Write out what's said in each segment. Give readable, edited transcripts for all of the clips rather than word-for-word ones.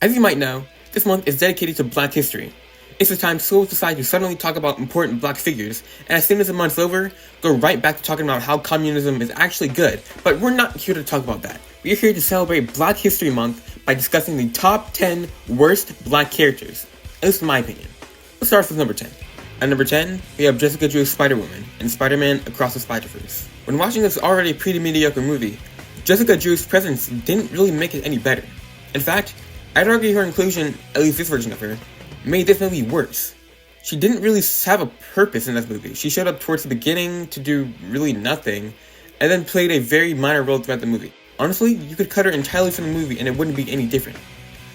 As you might know, this month is dedicated to Black history. It's the time schools decide to suddenly talk about important Black figures, and as soon as the month's over, go right back to talking about how communism is actually good. But we're not here to talk about that. We're here to celebrate Black History Month by discussing the top 10 worst Black characters, at least in my opinion. Let's start with number 10. At number 10, we have Jessica Drew's Spider-Woman and Spider-Man Across the Spider-Verse. When watching this already pretty mediocre movie, Jessica Drew's presence didn't really make it any better. In fact, I'd argue her inclusion, at least this version of her, made this movie worse. She didn't really have a purpose in this movie. She showed up towards the beginning to do really nothing, and then played a very minor role throughout the movie. Honestly, you could cut her entirely from the movie and it wouldn't be any different.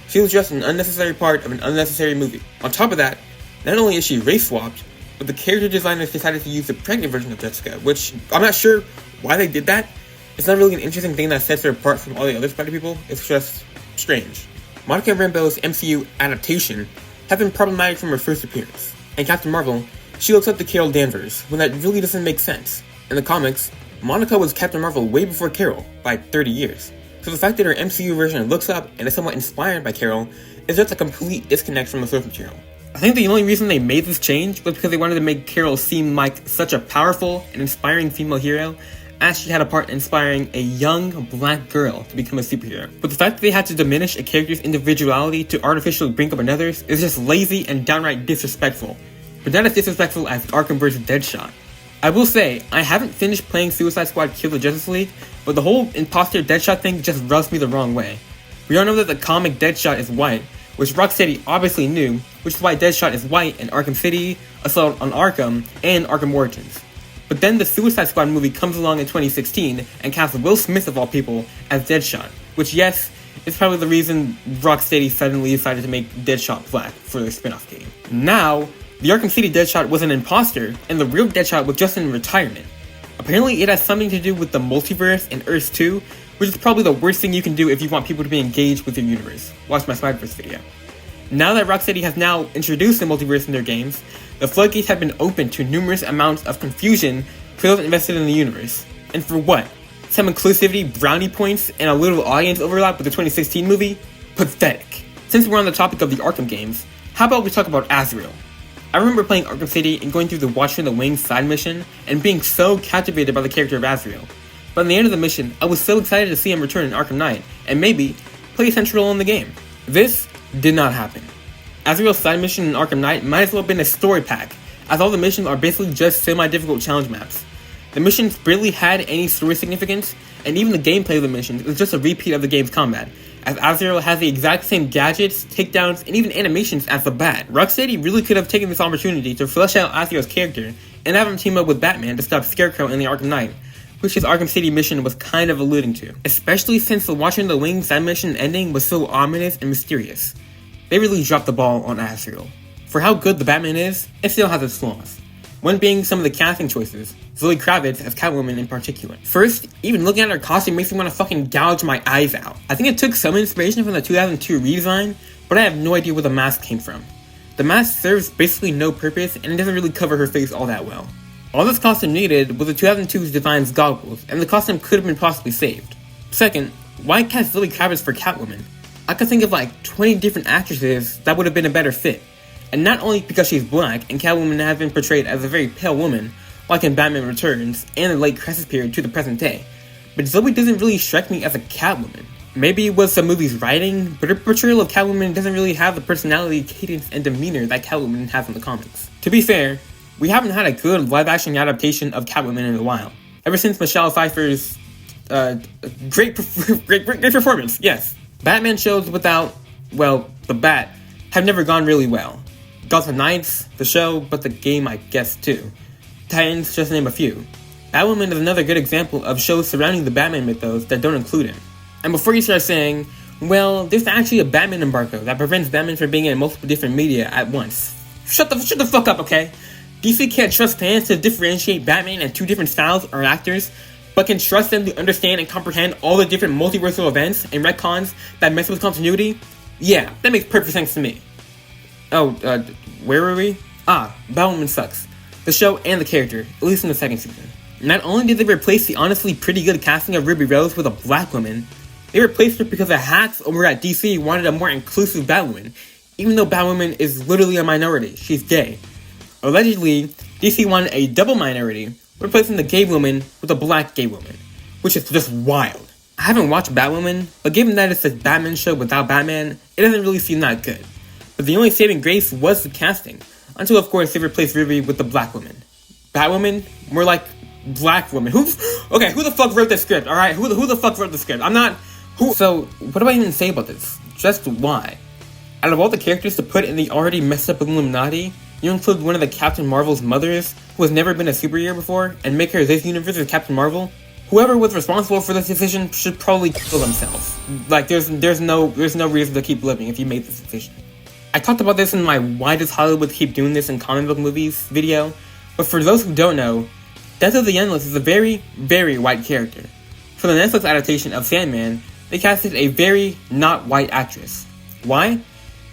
She was just an unnecessary part of an unnecessary movie. On top of that, not only is she race swapped, but the character designers decided to use the pregnant version of Jessica, which I'm not sure why they did that. It's not really an interesting thing that sets her apart from all the other Spider people, it's just strange. Monica Rambeau's MCU adaptation have been problematic from her first appearance. In Captain Marvel, she looks up to Carol Danvers, when that really doesn't make sense. In the comics, Monica was Captain Marvel way before Carol, by 30 years. So the fact that her MCU version looks up and is somewhat inspired by Carol is just a complete disconnect from the source material. I think the only reason they made this change was because they wanted to make Carol seem like such a powerful and inspiring female hero, as she had a part in inspiring a young Black girl to become a superhero. But the fact that they had to diminish a character's individuality to artificially bring up another's is just lazy and downright disrespectful. But not as disrespectful as Arkham vs. Deadshot. I will say, I haven't finished playing Suicide Squad Kill the Justice League, but the whole imposter Deadshot thing just rubs me the wrong way. We all know that the comic Deadshot is white, which Rocksteady obviously knew, which is why Deadshot is white in Arkham City, Assault on Arkham, and Arkham Origins. But then the Suicide Squad movie comes along in 2016 and casts Will Smith of all people as Deadshot, which yes, is probably the reason Rocksteady suddenly decided to make Deadshot black for their spin-off game. Now, the Arkham City Deadshot was an imposter, and the real Deadshot was just in retirement. Apparently it has something to do with the multiverse and Earth 2, which is probably the worst thing you can do if you want people to be engaged with your universe. Watch my Spider-Verse video. Now that Rocksteady has now introduced the multiverse in their games, the floodgates have been opened to numerous amounts of confusion for those invested in the universe. And for what? Some inclusivity, brownie points, and a little audience overlap with the 2016 movie? Pathetic. Since we're on the topic of the Arkham games, how about we talk about Azrael? I remember playing Arkham City and going through the Watcher in the Wings side mission and being so captivated by the character of Azrael. But at the end of the mission, I was so excited to see him return in Arkham Knight, and maybe play a central role in the game. This did not happen. Azrael's side mission in Arkham Knight might as well have been a story pack, as all the missions are basically just semi-difficult challenge maps. The missions barely had any story significance, and even the gameplay of the missions is just a repeat of the game's combat, as Azrael has the exact same gadgets, takedowns, and even animations as the Bat. Rocksteady really could have taken this opportunity to flesh out Azrael's character and have him team up with Batman to stop Scarecrow in the Arkham Knight, which his Arkham City mission was kind of alluding to, especially since the Watcher in the Wings side mission ending was so ominous and mysterious. They really dropped the ball on Azrael. For how good the Batman is, it still has its flaws. One being some of the casting choices, Zoe Kravitz as Catwoman in particular. First, even looking at her costume makes me want to fucking gouge my eyes out. I think it took some inspiration from the 2002 redesign, but I have no idea where the mask came from. The mask serves basically no purpose, and it doesn't really cover her face all that well. All this costume needed was the 2002's design's goggles, and the costume could have been possibly saved. Second, why cast Zoe Kravitz for Catwoman? I could think of like 20 different actresses that would have been a better fit. And not only because she's black, and Catwoman has been portrayed as a very pale woman, like in Batman Returns, and the late Crisis period to the present day, but Zoe doesn't really strike me as a Catwoman. Maybe it was the movie's writing, but her portrayal of Catwoman doesn't really have the personality, cadence, and demeanor that Catwoman has in the comics. To be fair, we haven't had a good live-action adaptation of Catwoman in a while. Ever since Michelle Pfeiffer's great performance, yes. Batman shows without, well, the Bat, have never gone really well. Gotham Knights, the show, but the game I guess too. Titans, just to name a few. Batwoman is another good example of shows surrounding the Batman mythos that don't include him. And before you start saying, well, there's actually a Batman embargo that prevents Batman from being in multiple different media at once. Shut the fuck up, okay? DC can't trust fans to differentiate Batman in two different styles or actors, but can trust them to understand and comprehend all the different multiversal events and retcons that mess with continuity? Yeah, that makes perfect sense to me. Oh, where were we? Batwoman sucks. The show and the character, at least in the second season. Not only did they replace the honestly pretty good casting of Ruby Rose with a black woman, They replaced her because the hacks over at DC wanted a more inclusive Batwoman, even though Batwoman is literally a minority. She's gay. Allegedly, DC wanted a double minority, replacing the gay woman with a black gay woman, which is just wild. I haven't watched Batwoman, but given that it's a Batman show without Batman, it doesn't really seem that good. But the only saving grace was the casting, until of course they replaced Riri with the black woman. Batwoman? More like black woman. Who the fuck wrote the script, alright? Who the fuck wrote the script? So, what do I even say about this? Just why? Out of all the characters to put in the already messed up Illuminati, you include one of the Captain Marvel's mothers, who has never been a superhero before, and make her this universe's Captain Marvel? Whoever was responsible for this decision should probably kill themselves. Like, there's no reason to keep living if you made this decision. I talked about this in my Why Does Hollywood Keep Doing This in Comic Book Movies video, but for those who don't know, Death of the Endless is a very, very white character. For the Netflix adaptation of Sandman, they casted a very not white actress. Why?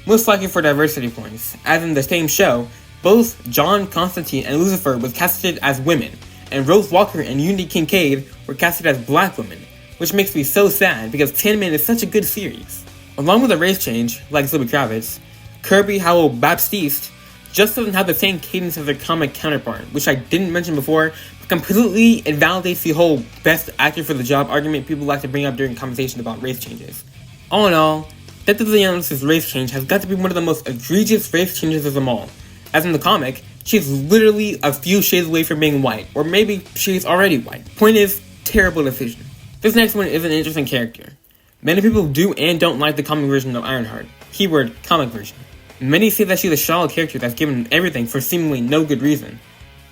Most likely for diversity points, as in the same show, both John Constantine and Lucifer was casted as women, and Rose Walker and Unity Kincaid were casted as black women, which makes me so sad because Sandman is such a good series. Along with a race change, like Zoe Kravitz, Kirby Howell Baptiste just doesn't have the same cadence as their comic counterpart, which I didn't mention before, but completely invalidates the whole best actor for the job argument people like to bring up during conversations about race changes. All in all, Death of the Endless' race change has got to be one of the most egregious race changes of them all. As in the comic, she's literally a few shades away from being white, or maybe she's already white. Point is, terrible decision. This next one is an interesting character. Many people do and don't like the comic version of Ironheart. Keyword, comic version. Many say that she's a shallow character that's given everything for seemingly no good reason.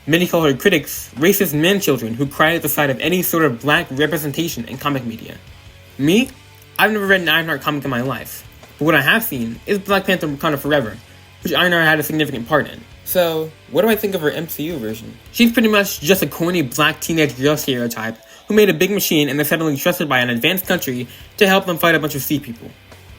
Many call her critics racist man-children who cry at the sight of any sort of black representation in comic media. Me? I've never read an Ironheart comic in my life, but what I have seen is Black Panther Wakanda Forever, which Ironheart had a significant part in. So, what do I think of her MCU version? She's pretty much just a corny black teenage girl stereotype who made a big machine and is suddenly trusted by an advanced country to help them fight a bunch of sea people.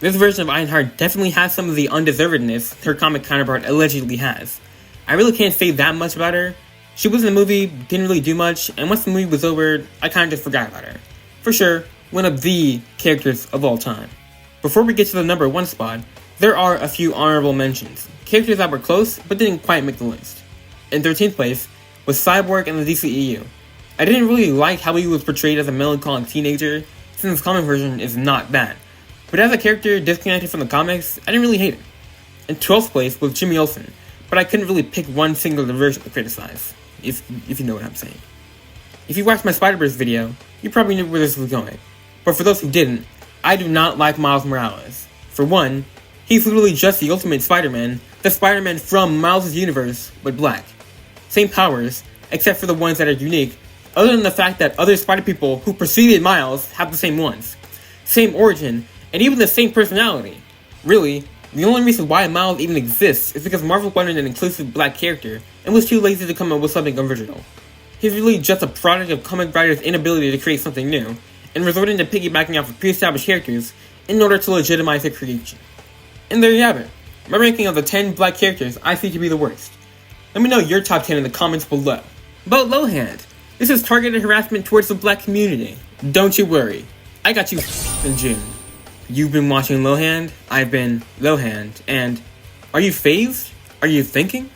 This version of Ironheart definitely has some of the undeservedness her comic counterpart allegedly has. I really can't say that much about her. She was in the movie, didn't really do much, and once the movie was over, I kinda just forgot about her. For sure, one of the characters of all time. Before we get to the number 1 spot, there are a few honorable mentions. Characters that were close, but didn't quite make the list. In 13th place was Cyborg in the DCEU. I didn't really like how he was portrayed as a melancholic teenager, since the comic version is not that. But as a character disconnected from the comics, I didn't really hate him. In 12th place was Jimmy Olsen, but I couldn't really pick one singular version to criticize, if you know what I'm saying. If you watched my Spider-Verse video, you probably knew where this was going. But for those who didn't, I do not like Miles Morales. For one, he's literally just the ultimate Spider-Man, the Spider-Man from Miles' universe, but black. Same powers, except for the ones that are unique, other than the fact that other Spider-People who preceded Miles have the same ones. Same origin, and even the same personality. Really, the only reason why Miles even exists is because Marvel wanted an inclusive black character and was too lazy to come up with something original. He's really just a product of comic writers' inability to create something new, and resorting to piggybacking off of pre-established characters in order to legitimize their creation. And there you have it, my ranking of the 10 black characters I see to be the worst. Let me know your top 10 in the comments below. About Lowhand, this is targeted harassment towards the black community. Don't you worry, I got you in June. You've been watching Lowhand, I've been Lowhand, and are you phased? Are you thinking?